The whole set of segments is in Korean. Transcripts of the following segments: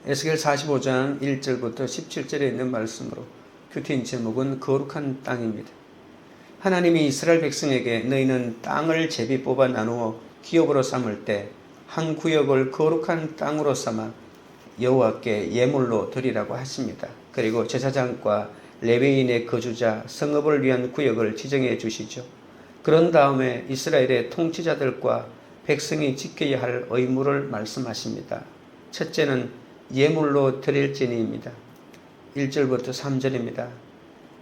에스겔 45장 1절부터 17절에 있는 말씀으로 큐티인 제목은 거룩한 땅입니다. 하나님이 이스라엘 백성에게 너희는 땅을 제비 뽑아 나누어 기업으로 삼을 때 한 구역을 거룩한 땅으로 삼아 여호와께 예물로 드리라고 하십니다. 그리고 제사장과 레위인의 거주자 성읍을 위한 구역을 지정해 주시죠. 그런 다음에 이스라엘의 통치자들과 백성이 지켜야 할 의무를 말씀하십니다. 첫째는 예물로 드릴지니입니다. 1절부터 3절입니다.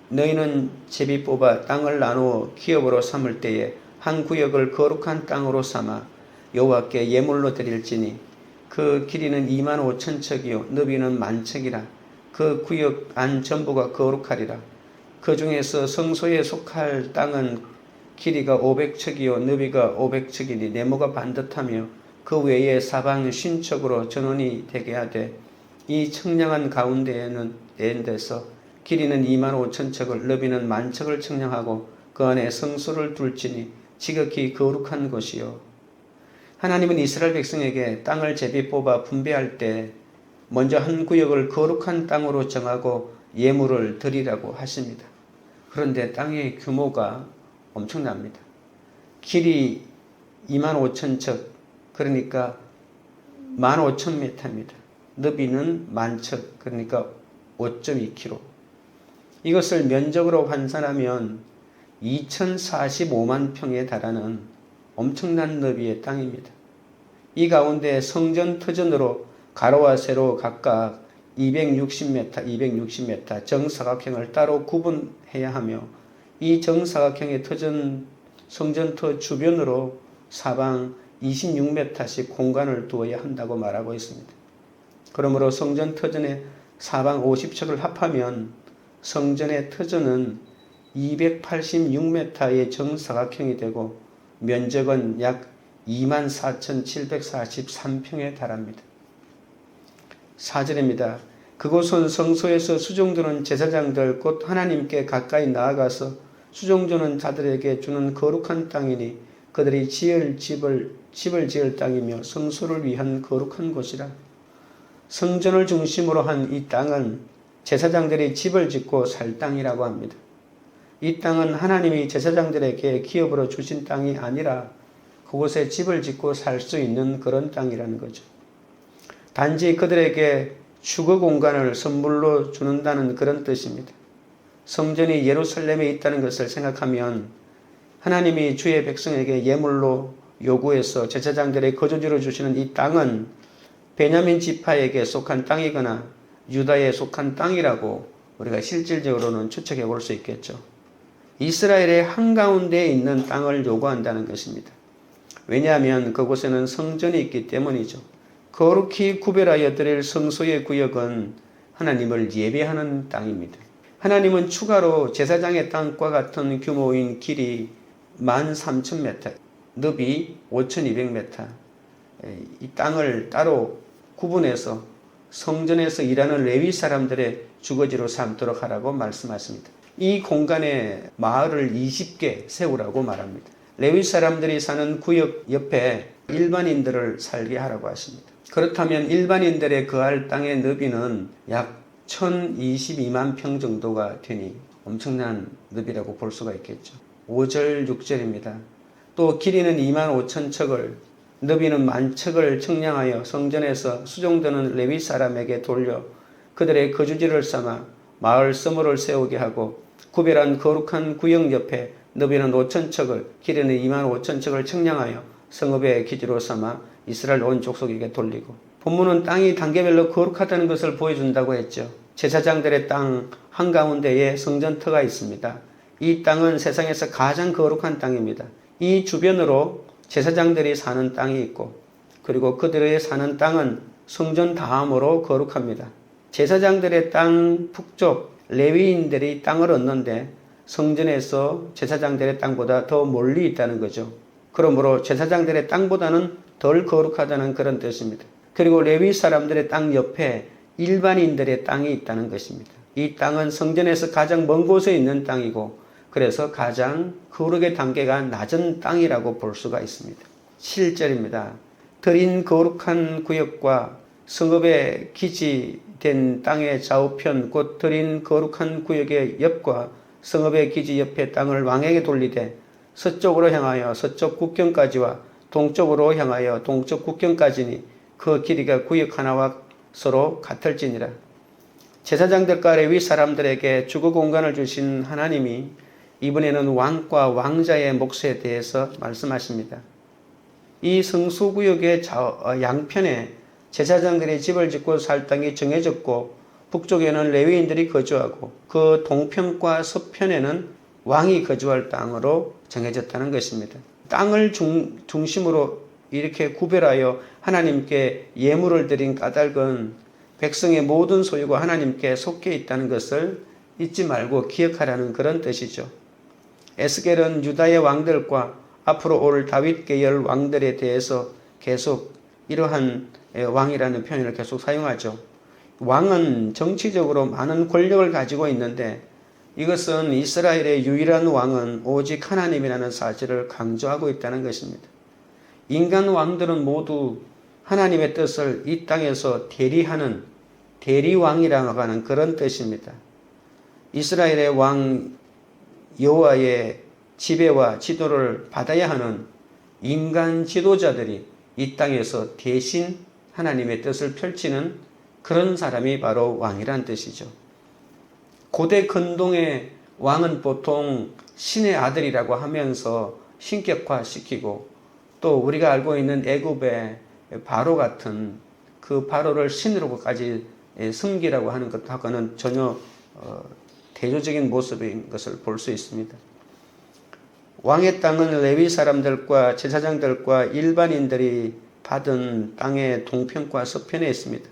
너희는 제비 뽑아 땅을 나누어 기업으로 삼을 때에 한 구역을 거룩한 땅으로 삼아 여호와께 예물로 드릴지니 그 길이는 25,000척이요 너비는 10,000척이라. 그 구역 안 전부가 거룩하리라. 그 중에서 성소에 속할 땅은 길이가 500척이요 너비가 500척이니 네모가 반듯하며 그 외에 사방 50척으로 전원이 되게 하되 이 청량한 가운데에는 데서 길이는 25,000척을 너비는 10,000척을 청량하고 그 안에 성소를 둘지니 지극히 거룩한 것이요. 하나님은 이스라엘 백성에게 땅을 제비 뽑아 분배할 때 먼저 한 구역을 거룩한 땅으로 정하고 예물을 드리라고 하십니다. 그런데 땅의 규모가 엄청납니다. 길이 25,000척, 그러니까 15,000m입니다. 너비는 10,000척, 그러니까 5.2km. 이것을 면적으로 환산하면 2,045만 평에 달하는 엄청난 너비의 땅입니다. 이 가운데 성전 터전으로 가로와 세로 각각 260m, 260m 정사각형을 따로 구분해야 하며 이 정사각형의 터전 성전터 주변으로 사방 26m씩 공간을 두어야 한다고 말하고 있습니다. 그러므로 성전 터전의 사방 50척을 합하면 성전의 터전은 286m의 정사각형이 되고 면적은 약 24,743평에 달합니다. 4절입니다. 그곳은 성소에서 수종드는 제사장들 곧 하나님께 가까이 나아가서 수종드는 자들에게 주는 거룩한 땅이니 그들이 집을 지을 땅이며 성소를 위한 거룩한 곳이라. 성전을 중심으로 한 이 땅은 제사장들이 집을 짓고 살 땅이라고 합니다. 이 땅은 하나님이 제사장들에게 기업으로 주신 땅이 아니라 그곳에 집을 짓고 살 수 있는 그런 땅이라는 거죠. 단지 그들에게 주거 공간을 선물로 주는다는 그런 뜻입니다. 성전이 예루살렘에 있다는 것을 생각하면 하나님이 주의 백성에게 예물로 요구해서 제사장들의 거주지로 주시는 이 땅은 베냐민 지파에게 속한 땅이거나 유다에 속한 땅이라고 우리가 실질적으로는 추측해 볼 수 있겠죠. 이스라엘의 한가운데에 있는 땅을 요구한다는 것입니다. 왜냐하면 그곳에는 성전이 있기 때문이죠. 거룩히 구별하여 드릴 성소의 구역은 하나님을 예배하는 땅입니다. 하나님은 추가로 제사장의 땅과 같은 규모인 길이 13,000m, 너비 5,200m, 이 땅을 따로 구분해서 성전에서 일하는 레위 사람들의 주거지로 삼도록 하라고 말씀하십니다. 이 공간에 마을을 20개 세우라고 말합니다. 레위 사람들이 사는 구역 옆에 일반인들을 살게 하라고 하십니다. 그렇다면 일반인들의 거할 땅의 너비는 약 1,022만 평 정도가 되니 엄청난 너비라고 볼 수가 있겠죠. 5절 6절입니다. 또 길이는 25,000척을 너비는 10,000척을 청량하여 성전에서 수종드는 레위 사람에게 돌려 그들의 거주지를 삼아 마을 서무를 세우게 하고 구별한 거룩한 구역 옆에 너비는 5,000척을 길이는 25,000척을 청량하여 성읍의 기지로 삼아 이스라엘 온 족속에게 돌리고. 본문은 땅이 단계별로 거룩하다는 것을 보여준다고 했죠. 제사장들의 땅 한가운데에 성전터가 있습니다. 이 땅은 세상에서 가장 거룩한 땅입니다. 이 주변으로 제사장들이 사는 땅이 있고 그리고 그들의 사는 땅은 성전 다음으로 거룩합니다. 제사장들의 땅 북쪽 레위인들이 땅을 얻는데 성전에서 제사장들의 땅보다 더 멀리 있다는 거죠. 그러므로 제사장들의 땅보다는 덜 거룩하다는 그런 뜻입니다. 그리고 레위 사람들의 땅 옆에 일반인들의 땅이 있다는 것입니다. 이 땅은 성전에서 가장 먼 곳에 있는 땅이고 그래서 가장 거룩의 단계가 낮은 땅이라고 볼 수가 있습니다. 7절입니다. 드린 거룩한 구역과 성읍의 기지된 땅의 좌우편 곧 드린 거룩한 구역의 옆과 성읍의 기지 옆의 땅을 왕에게 돌리되 서쪽으로 향하여 서쪽 국경까지와 동쪽으로 향하여 동쪽 국경까지니 그 길이가 구역 하나와 서로 같을지니라. 제사장들과 레위 사람들에게 주거 공간을 주신 하나님이 이번에는 왕과 왕자의 몫에 대해서 말씀하십니다. 이 성소구역의 양편에 제사장들이 집을 짓고 살 땅이 정해졌고 북쪽에는 레위인들이 거주하고 그 동편과 서편에는 왕이 거주할 땅으로 정해졌다는 것입니다. 땅을 중심으로 이렇게 구별하여 하나님께 예물을 드린 까닭은 백성의 모든 소유가 하나님께 속해 있다는 것을 잊지 말고 기억하라는 그런 뜻이죠. 에스겔은 유다의 왕들과 앞으로 올 다윗 계열 왕들에 대해서 계속 이러한 왕이라는 표현을 계속 사용하죠. 왕은 정치적으로 많은 권력을 가지고 있는데 이것은 이스라엘의 유일한 왕은 오직 하나님이라는 사실을 강조하고 있다는 것입니다. 인간 왕들은 모두 하나님의 뜻을 이 땅에서 대리하는 대리왕이라고 하는 그런 뜻입니다. 이스라엘의 왕 여호와의 지배와 지도를 받아야 하는 인간 지도자들이 이 땅에서 대신 하나님의 뜻을 펼치는 그런 사람이 바로 왕이란 뜻이죠. 고대 근동의 왕은 보통 신의 아들이라고 하면서 신격화시키고 또 우리가 알고 있는 애굽의 바로 같은 그 바로를 신으로까지 섬기라고 하는 것하고는 전혀 대조적인 모습인 것을 볼 수 있습니다. 왕의 땅은 레위 사람들과 제사장들과 일반인들이 받은 땅의 동편과 서편에 있습니다.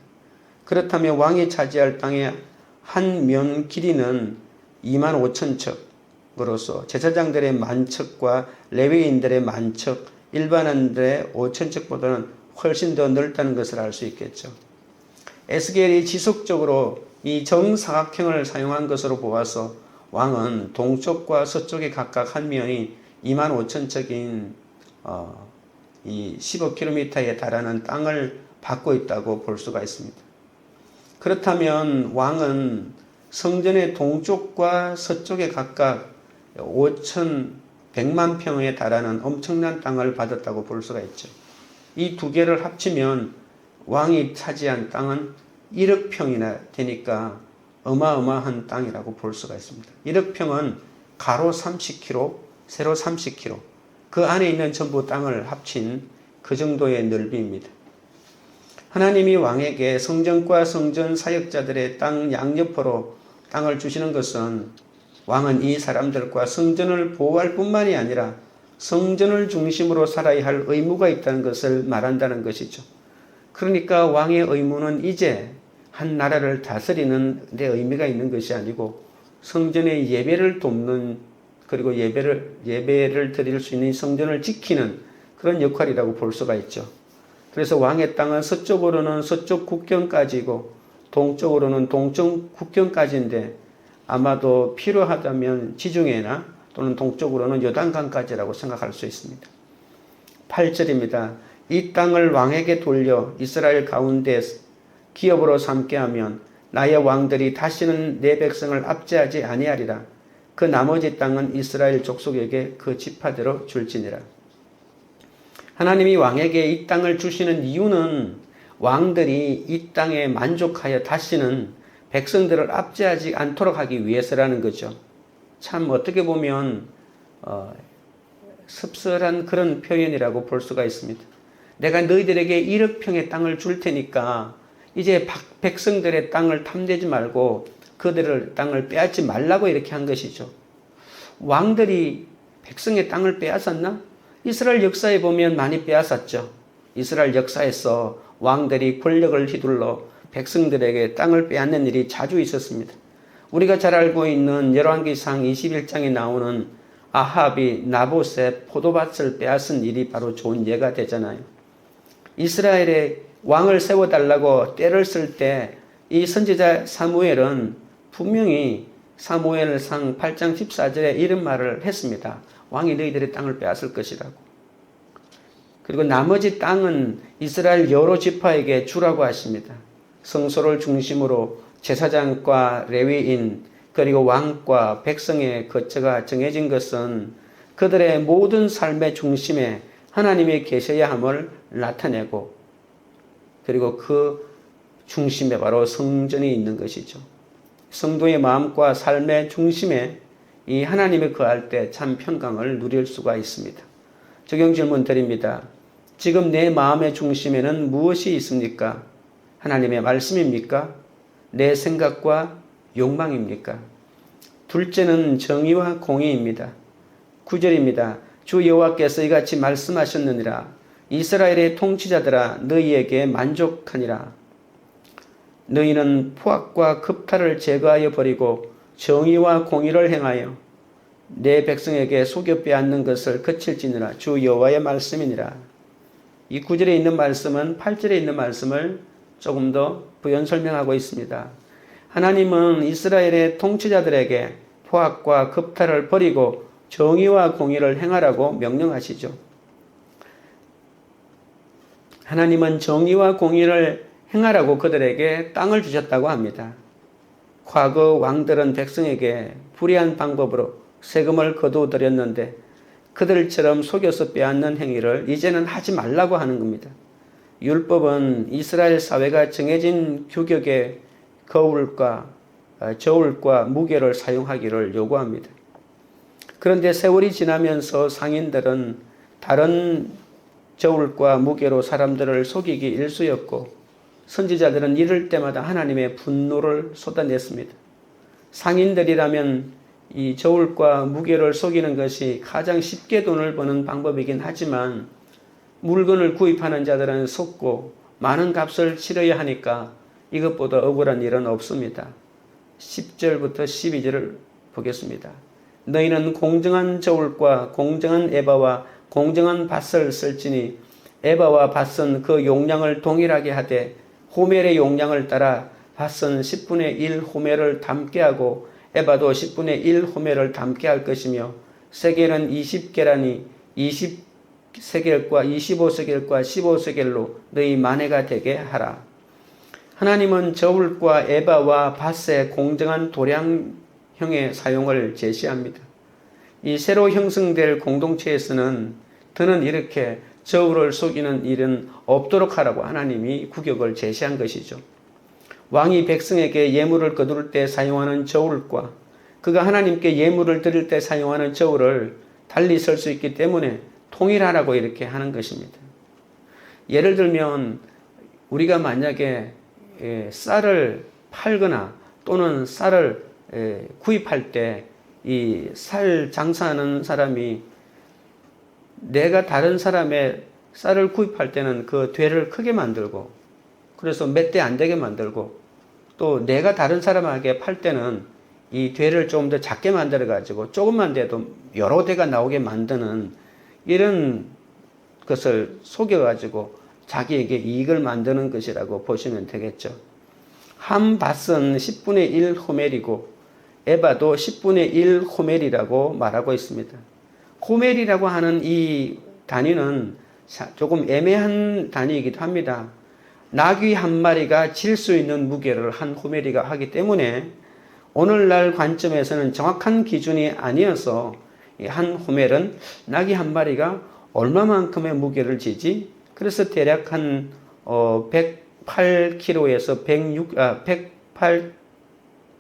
그렇다면 왕이 차지할 땅의 한 면 길이는 25,000척으로서 제사장들의 10,000척과 레위인들의 10,000척, 일반인들의 5,000척보다는 훨씬 더 넓다는 것을 알 수 있겠죠. 에스겔이 지속적으로 이 정사각형을 사용한 것으로 보아서 왕은 동쪽과 서쪽에 각각 한 면이 25,000척인 이 15km에 달하는 땅을 받고 있다고 볼 수가 있습니다. 그렇다면 왕은 성전의 동쪽과 서쪽에 각각 5,100만 평에 달하는 엄청난 땅을 받았다고 볼 수가 있죠. 이 두 개를 합치면 왕이 차지한 땅은 1억 평이나 되니까 어마어마한 땅이라고 볼 수가 있습니다. 1억 평은 가로 30km, 세로 30km, 그 안에 있는 전부 땅을 합친 그 정도의 넓이입니다. 하나님이 왕에게 성전과 성전 사역자들의 땅 양옆으로 땅을 주시는 것은 왕은 이 사람들과 성전을 보호할 뿐만이 아니라 성전을 중심으로 살아야 할 의무가 있다는 것을 말한다는 것이죠. 그러니까 왕의 의무는 이제 한 나라를 다스리는 데 의미가 있는 것이 아니고 성전의 예배를 돕는 그리고 예배를 드릴 수 있는 성전을 지키는 그런 역할이라고 볼 수가 있죠. 그래서 왕의 땅은 서쪽으로는 서쪽 국경까지고 동쪽으로는 동쪽 국경까지인데 아마도 필요하다면 지중해나 또는 동쪽으로는 요단강까지라고 생각할 수 있습니다. 8절입니다. 이 땅을 왕에게 돌려 이스라엘 가운데 기업으로 삼게 하면 나의 왕들이 다시는 내 백성을 압제하지 아니하리라. 그 나머지 땅은 이스라엘 족속에게 그 지파대로 줄지니라. 하나님이 왕에게 이 땅을 주시는 이유는 왕들이 이 땅에 만족하여 다시는 백성들을 압제하지 않도록 하기 위해서라는 거죠. 참 어떻게 보면 씁쓸한 그런 표현이라고 볼 수가 있습니다. 내가 너희들에게 1억 평의 땅을 줄 테니까 이제 백성들의 땅을 탐내지 말고 그들의 땅을 빼앗지 말라고 이렇게 한 것이죠. 왕들이 백성의 땅을 빼앗았나? 이스라엘 역사에 보면 많이 빼앗았죠. 이스라엘 역사에서 왕들이 권력을 휘둘러 백성들에게 땅을 빼앗는 일이 자주 있었습니다. 우리가 잘 알고 있는 열왕기상 21장에 나오는 아합이 나봇의 포도밭을 빼앗은 일이 바로 좋은 예가 되잖아요. 이스라엘의 왕을 세워달라고 때를 쓸 때 이 선지자 사무엘은 분명히 사무엘상 8장 14절에 이런 말을 했습니다. 왕이 너희들의 땅을 빼앗을 것이라고. 그리고 나머지 땅은 이스라엘 여러 지파에게 주라고 하십니다. 성소를 중심으로 제사장과 레위인 그리고 왕과 백성의 거처가 정해진 것은 그들의 모든 삶의 중심에 하나님이 계셔야 함을 나타내고, 그리고 그 중심에 바로 성전이 있는 것이죠. 성도의 마음과 삶의 중심에 이 하나님이 거할 때 참 평강을 누릴 수가 있습니다. 적용 질문 드립니다. 지금 내 마음의 중심에는 무엇이 있습니까? 하나님의 말씀입니까? 내 생각과 욕망입니까? 둘째는 정의와 공의입니다. 9절입니다. 주 여호와께서 이같이 말씀하셨느니라. 이스라엘의 통치자들아 너희에게 만족하니라. 너희는 포악과 겁탈을 제거하여 버리고 정의와 공의를 행하여 내 백성에게 속여 빼앗는 것을 그칠지니라. 주 여호와의 말씀이니라. 이 9절에 있는 말씀은 8절에 있는 말씀을 조금 더 부연 설명하고 있습니다. 하나님은 이스라엘의 통치자들에게 포악과 겁탈을 버리고 정의와 공의를 행하라고 명령하시죠. 하나님은 정의와 공의를 행하라고 그들에게 땅을 주셨다고 합니다. 과거 왕들은 백성에게 불의한 방법으로 세금을 거두어들였는데 그들처럼 속여서 빼앗는 행위를 이제는 하지 말라고 하는 겁니다. 율법은 이스라엘 사회가 정해진 규격의 거울과 저울과 무게를 사용하기를 요구합니다. 그런데 세월이 지나면서 상인들은 다른 저울과 무게로 사람들을 속이기 일쑤였고 선지자들은 이럴 때마다 하나님의 분노를 쏟아냈습니다. 상인들이라면 이 저울과 무게를 속이는 것이 가장 쉽게 돈을 버는 방법이긴 하지만 물건을 구입하는 자들은 속고 많은 값을 치러야 하니까 이것보다 억울한 일은 없습니다. 10절부터 12절을 보겠습니다. 너희는 공정한 저울과 공정한 에바와 공정한 밧을 쓸지니 에바와 밧은 그 용량을 동일하게 하되 호멜의 용량을 따라 밧은 10분의 1 호멜을 담게 하고 에바도 10분의 1 호멜을 담게 할 것이며 세겔은 20계란이 20세겔과 25세겔과 15세겔로 너희 만회가 되게 하라. 하나님은 저울과 에바와 밧의 공정한 도량형의 사용을 제시합니다. 이 새로 형성될 공동체에서는 더는 이렇게 저울을 속이는 일은 없도록 하라고 하나님이 규격을 제시한 것이죠. 왕이 백성에게 예물을 거둘 때 사용하는 저울과 그가 하나님께 예물을 드릴 때 사용하는 저울을 달리 쓸 수 있기 때문에 통일하라고 이렇게 하는 것입니다. 예를 들면 우리가 만약에 쌀을 팔거나 또는 쌀을 구입할 때 이 쌀 장사하는 사람이 내가 다른 사람의 쌀을 구입할 때는 그 되를 크게 만들고 그래서 몇 대 안 되게 만들고 또 내가 다른 사람에게 팔 때는 이 되를 좀 더 작게 만들어 가지고 조금만 돼도 여러 대가 나오게 만드는 이런 것을 속여 가지고 자기에게 이익을 만드는 것이라고 보시면 되겠죠. 한 밧은 10분의 1 호멜이고 에바도 10분의 1 호멜이라고 말하고 있습니다. 호멜이라고 하는 이 단위는 조금 애매한 단위이기도 합니다. 나귀 한 마리가 질 수 있는 무게를 한 호멜이가 하기 때문에 오늘날 관점에서는 정확한 기준이 아니어서 한 호멜은 나귀 한 마리가 얼마만큼의 무게를 지지? 그래서 대략 한 108kg에서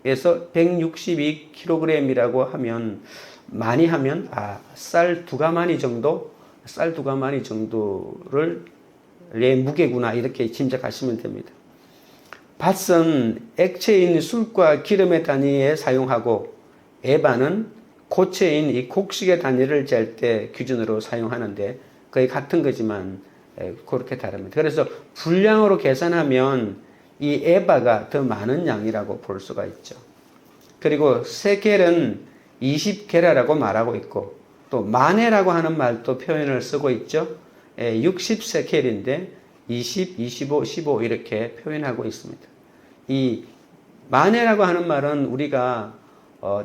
108에서 162kg이라고 하면 많이 하면 쌀 두 가마니 정도를 내 무게구나 이렇게 짐작하시면 됩니다. 밧은 액체인 술과 기름의 단위에 사용하고 에바는 고체인 이 곡식의 단위를 잴 때 기준으로 사용하는데 거의 같은 거지만 그렇게 다릅니다. 그래서 분량으로 계산하면 이 에바가 더 많은 양이라고 볼 수가 있죠. 그리고 세겔은 20게라라고 말하고 있고 또 마네라고 하는 말도 표현을 쓰고 있죠. 60세켈인데 20, 25, 15 이렇게 표현하고 있습니다. 이 마네라고 하는 말은 우리가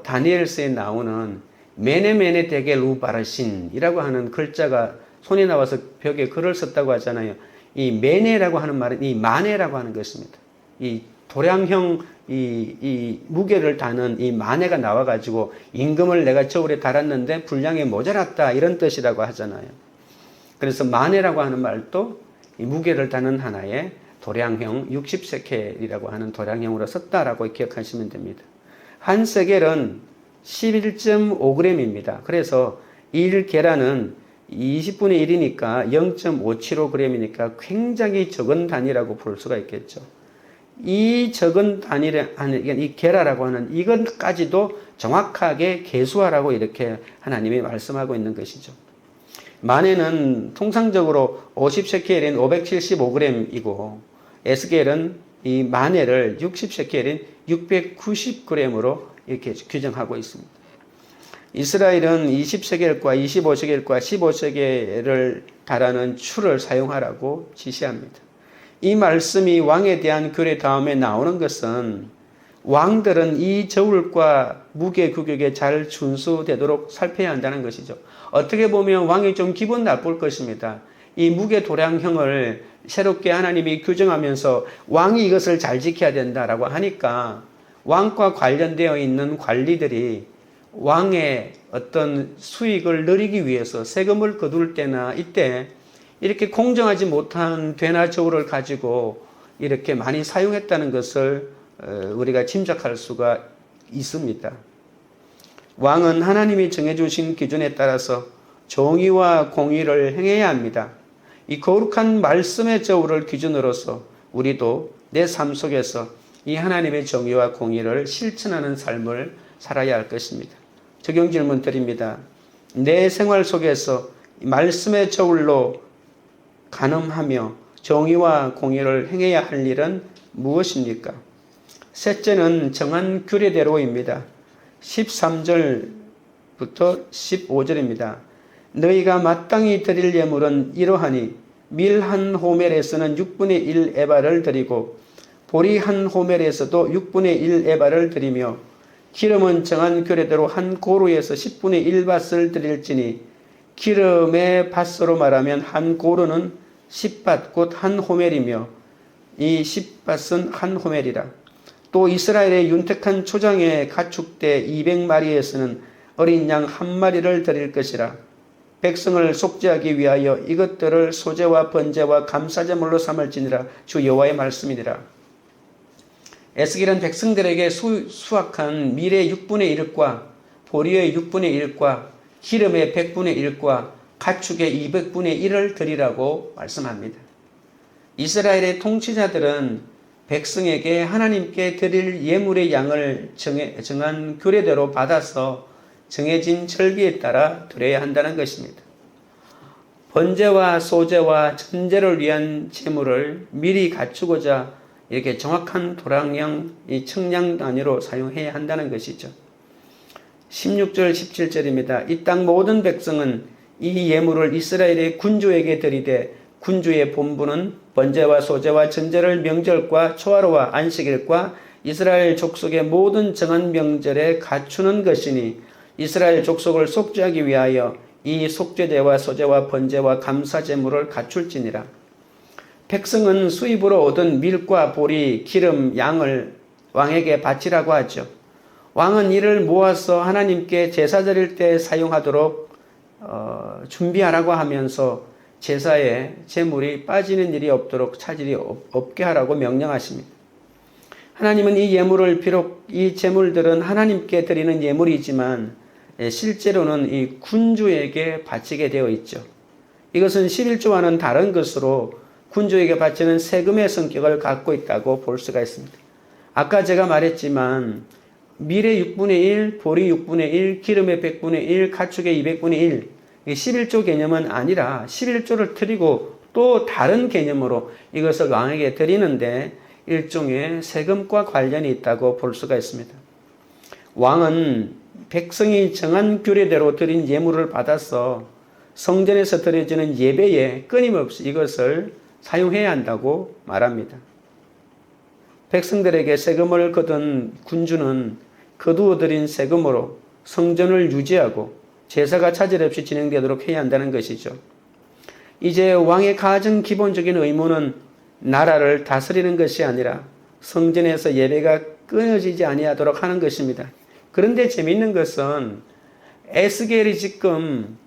다니엘서에 나오는 메네메네 데겔 우바르신이라고 하는 글자가 손이 나와서 벽에 글을 썼다고 하잖아요. 이 메네라고 하는 말은 이 마네라고 하는 것입니다. 이 도량형 이 무게를 다는 이 마네가 나와가지고 임금을 내가 저울에 달았는데 분량이 모자랐다 이런 뜻이라고 하잖아요. 그래서 마네라고 하는 말도 이 무게를 다는 하나의 도량형 60세켈이라고 하는 도량형으로 썼다라고 기억하시면 됩니다. 한 세겔은 11.5g입니다. 그래서 1계란은 20분의 1이니까 0.575g이니까 굉장히 적은 단위라고 볼 수가 있겠죠. 이 적은 단위를 하는 이 계라라고 하는 이것까지도 정확하게 계수하라고 이렇게 하나님이 말씀하고 있는 것이죠. 마네는 통상적으로 50세켈인 575g이고 에스겔은 이 마네를 60세켈인 690g으로 이렇게 규정하고 있습니다. 이스라엘은 20세겔과 25세겔과 15세겔을 달하는 추를 사용하라고 지시합니다. 이 말씀이 왕에 대한 규례 다음에 나오는 것은 왕들은 이 저울과 무게 규격에 잘 준수되도록 살펴야 한다는 것이죠. 어떻게 보면 왕이 좀 기분 나쁠 것입니다. 이 무게 도량형을 새롭게 하나님이 규정하면서 왕이 이것을 잘 지켜야 된다라고 하니까 왕과 관련되어 있는 관리들이 왕의 어떤 수익을 누리기 위해서 세금을 거둘 때나 이때 이렇게 공정하지 못한 되나 저울을 가지고 이렇게 많이 사용했다는 것을 우리가 짐작할 수가 있습니다. 왕은 하나님이 정해주신 기준에 따라서 정의와 공의를 행해야 합니다. 이 거룩한 말씀의 저울을 기준으로서 우리도 내 삶 속에서 이 하나님의 정의와 공의를 실천하는 삶을 살아야 할 것입니다. 적용 질문 드립니다. 내 생활 속에서 말씀의 저울로 간음하며 정의와 공의를 행해야 할 일은 무엇입니까? 셋째는 정한 규례대로입니다. 13절부터 15절입니다. 너희가 마땅히 드릴 예물은 이러하니 밀 한 호멜에서는 6분의 1 에바를 드리고 보리 한 호멜에서도 6분의 1 에바를 드리며 기름은 정한 규례대로 한 고루에서 10분의 1밭을 드릴지니 기름의 밭으로 말하면 한 고루는 10밭 곧 한 호멜이며 이 10밭은 한 호멜이라. 또 이스라엘의 윤택한 초장의 가축대 200마리에서는 어린 양 한 마리를 드릴 것이라. 백성을 속죄하기 위하여 이것들을 소제와 번제와 감사제물로 삼을지니라. 주 여호와의 말씀이니라. 에스겔은 백성들에게 수확한 밀의 6분의 1과 보리의 6분의 1과 기름의 100분의 1과 가축의 200분의 1을 드리라고 말씀합니다. 이스라엘의 통치자들은 백성에게 하나님께 드릴 예물의 양을 정한 규례대로 받아서 정해진 절기에 따라 드려야 한다는 것입니다. 번제와 소제와 전제를 위한 제물을 미리 갖추고자 이렇게 정확한 도량형 이 청량 단위로 사용해야 한다는 것이죠. 16절 17절입니다. 이 땅 모든 백성은 이 예물을 이스라엘의 군주에게 드리되 군주의 본분은 번제와 소제와 전제를 명절과 초하루와 안식일과 이스라엘 족속의 모든 정한 명절에 갖추는 것이니 이스라엘 족속을 속죄하기 위하여 이 속죄제와 소제와 번제와 감사제물을 갖출지니라. 백성은 수입으로 얻은 밀과 보리, 기름, 양을 왕에게 바치라고 하죠. 왕은 이를 모아서 하나님께 제사 드릴 때 사용하도록 준비하라고 하면서 제사에 제물이 빠지는 일이 없도록 차질이 없게 하라고 명령하십니다. 하나님은 이 예물을 비록 이 제물들은 하나님께 드리는 예물이지만 실제로는 이 군주에게 바치게 되어 있죠. 이것은 11조와는 다른 것으로 군주에게 바치는 세금의 성격을 갖고 있다고 볼 수가 있습니다. 아까 제가 말했지만 밀의 6분의 1, 보리 6분의 1, 기름의 100분의 1, 가축의 200분의 1 11조 개념은 아니라 11조를 드리고 또 다른 개념으로 이것을 왕에게 드리는데 일종의 세금과 관련이 있다고 볼 수가 있습니다. 왕은 백성이 정한 규례대로 드린 예물을 받아서 성전에서 드려지는 예배에 끊임없이 이것을 사용해야 한다고 말합니다. 백성들에게 세금을 거둔 군주는 거두어 들인 세금으로 성전을 유지하고 제사가 차질 없이 진행되도록 해야 한다는 것이죠. 이제 왕의 가장 기본적인 의무는 나라를 다스리는 것이 아니라 성전에서 예배가 끊어지지 아니하도록 하는 것입니다. 그런데 재미있는 것은 에스겔이 지금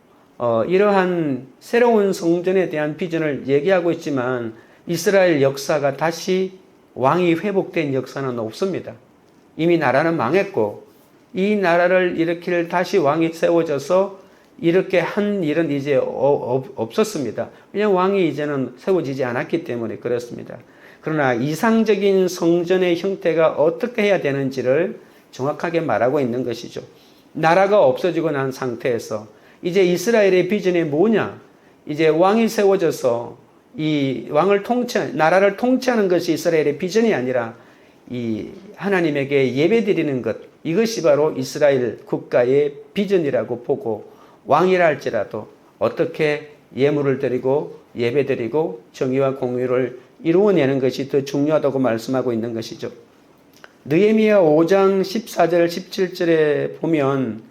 이러한 새로운 성전에 대한 비전을 얘기하고 있지만 이스라엘 역사가 다시 왕이 회복된 역사는 없습니다. 이미 나라는 망했고 이 나라를 일으킬 다시 왕이 세워져서 이렇게 한 일은 이제 없었습니다. 왜냐하면 왕이 이제는 세워지지 않았기 때문에 그렇습니다. 그러나 이상적인 성전의 형태가 어떻게 해야 되는지를 정확하게 말하고 있는 것이죠. 나라가 없어지고 난 상태에서 이제 이스라엘의 비전이 뭐냐? 이제 왕이 세워져서 이 나라를 통치하는 것이 이스라엘의 비전이 아니라 이 하나님에게 예배드리는 것, 이것이 바로 이스라엘 국가의 비전이라고 보고 왕이라 할지라도 어떻게 예물을 드리고 예배드리고 정의와 공의를 이루어내는 것이 더 중요하다고 말씀하고 있는 것이죠. 느헤미야 5장 14절 17절에 보면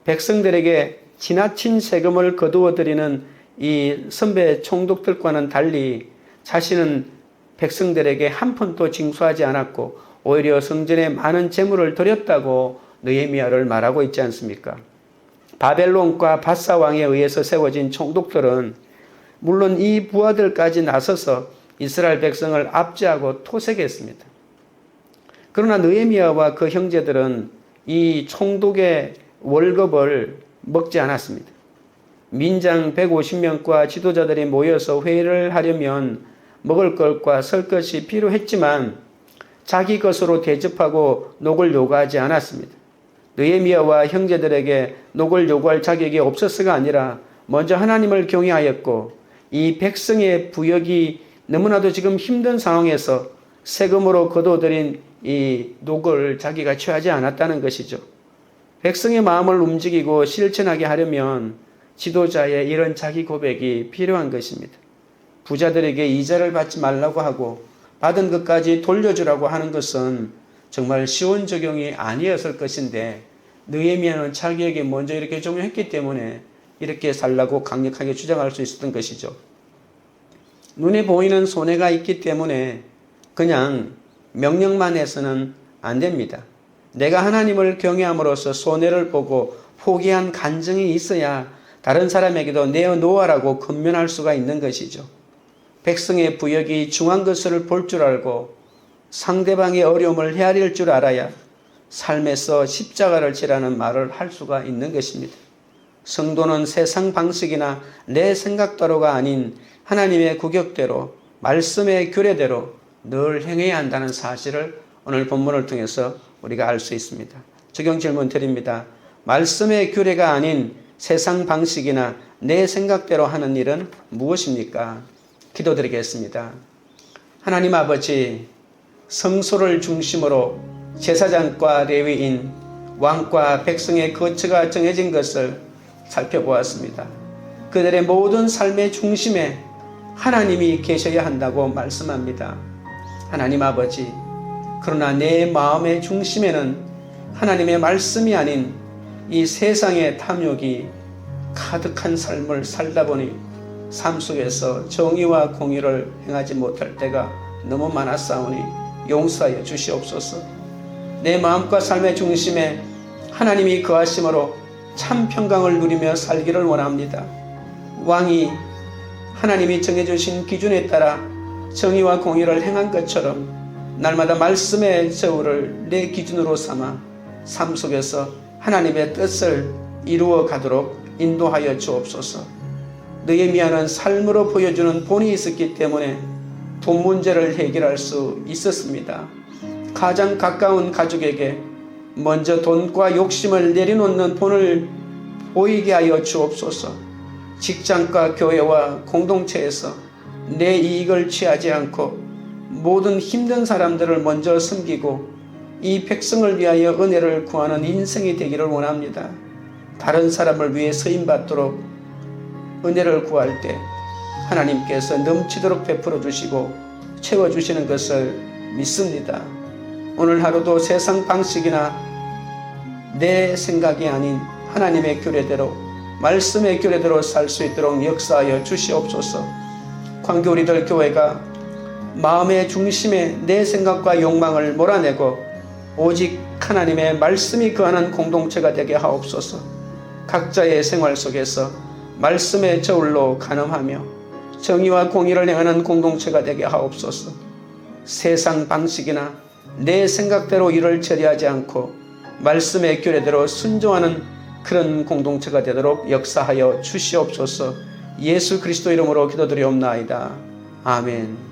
백성들에게 지나친 세금을 거두어 드리는 이 선배 총독들과는 달리 자신은 백성들에게 한 푼도 징수하지 않았고 오히려 성전에 많은 재물을 드렸다고 느헤미야를 말하고 있지 않습니까? 바벨론과 바사 왕에 의해서 세워진 총독들은 물론 이 부하들까지 나서서 이스라엘 백성을 압제하고 토색했습니다. 그러나 느헤미야와 그 형제들은 이 총독의 월급을 먹지 않았습니다. 민장 150명과 지도자들이 모여서 회의를 하려면 먹을 것과 설 것이 필요했지만 자기 것으로 대접하고 녹을 요구하지 않았습니다. 느헤미야와 형제들에게 녹을 요구할 자격이 없었어가 아니라 먼저 하나님을 경외하였고 이 백성의 부역이 너무나도 지금 힘든 상황에서 세금으로 거둬들인 이 녹을 자기가 취하지 않았다는 것이죠. 백성의 마음을 움직이고 실천하게 하려면 지도자의 이런 자기 고백이 필요한 것입니다. 부자들에게 이자를 받지 말라고 하고 받은 것까지 돌려주라고 하는 것은 정말 쉬운 적용이 아니었을 것인데 느헤미야는 자기에게 먼저 이렇게 적용했기 때문에 이렇게 살라고 강력하게 주장할 수 있었던 것이죠. 눈에 보이는 손해가 있기 때문에 그냥 명령만 해서는 안 됩니다. 내가 하나님을 경외함으로써 손해를 보고 포기한 간증이 있어야 다른 사람에게도 내어놓아라고 권면할 수가 있는 것이죠. 백성의 부역이 중한 것을 볼 줄 알고 상대방의 어려움을 헤아릴 줄 알아야 삶에서 십자가를 지라는 말을 할 수가 있는 것입니다. 성도는 세상 방식이나 내 생각대로가 아닌 하나님의 구격대로 말씀의 규례대로 늘 행해야 한다는 사실을 오늘 본문을 통해서 우리가 알 수 있습니다. 적용 질문 드립니다. 말씀의 규례가 아닌 세상 방식이나 내 생각대로 하는 일은 무엇입니까? 기도드리겠습니다. 하나님 아버지, 성소를 중심으로 제사장과 레위인, 왕과 백성의 거처가 정해진 것을 살펴보았습니다. 그들의 모든 삶의 중심에 하나님이 계셔야 한다고 말씀합니다. 하나님 아버지, 그러나 내 마음의 중심에는 하나님의 말씀이 아닌 이 세상의 탐욕이 가득한 삶을 살다 보니 삶 속에서 정의와 공의를 행하지 못할 때가 너무 많았사오니 용서하여 주시옵소서. 내 마음과 삶의 중심에 하나님이 거하심으로 참 평강을 누리며 살기를 원합니다. 왕이 하나님이 정해주신 기준에 따라 정의와 공의를 행한 것처럼 날마다 말씀의 저울을 내 기준으로 삼아 삶 속에서 하나님의 뜻을 이루어 가도록 인도하여 주옵소서. 느헤미야는 삶으로 보여주는 본이 있었기 때문에 돈 문제를 해결할 수 있었습니다. 가장 가까운 가족에게 먼저 돈과 욕심을 내려놓는 본을 보이게 하여 주옵소서. 직장과 교회와 공동체에서 내 이익을 취하지 않고 모든 힘든 사람들을 먼저 섬기고 이 백성을 위하여 은혜를 구하는 인생이 되기를 원합니다. 다른 사람을 위해 쓰임받도록 은혜를 구할 때 하나님께서 넘치도록 베풀어 주시고 채워주시는 것을 믿습니다. 오늘 하루도 세상 방식이나 내 생각이 아닌 하나님의 규례대로 말씀의 규례대로 살 수 있도록 역사하여 주시옵소서. 광교 우리들 교회가 마음의 중심에 내 생각과 욕망을 몰아내고 오직 하나님의 말씀이 거하는 공동체가 되게 하옵소서. 각자의 생활 속에서 말씀의 저울로 가늠하며 정의와 공의를 행하는 공동체가 되게 하옵소서. 세상 방식이나 내 생각대로 일을 처리하지 않고 말씀의 규례대로 순종하는 그런 공동체가 되도록 역사하여 주시옵소서. 예수 그리스도 이름으로 기도드리옵나이다. 아멘.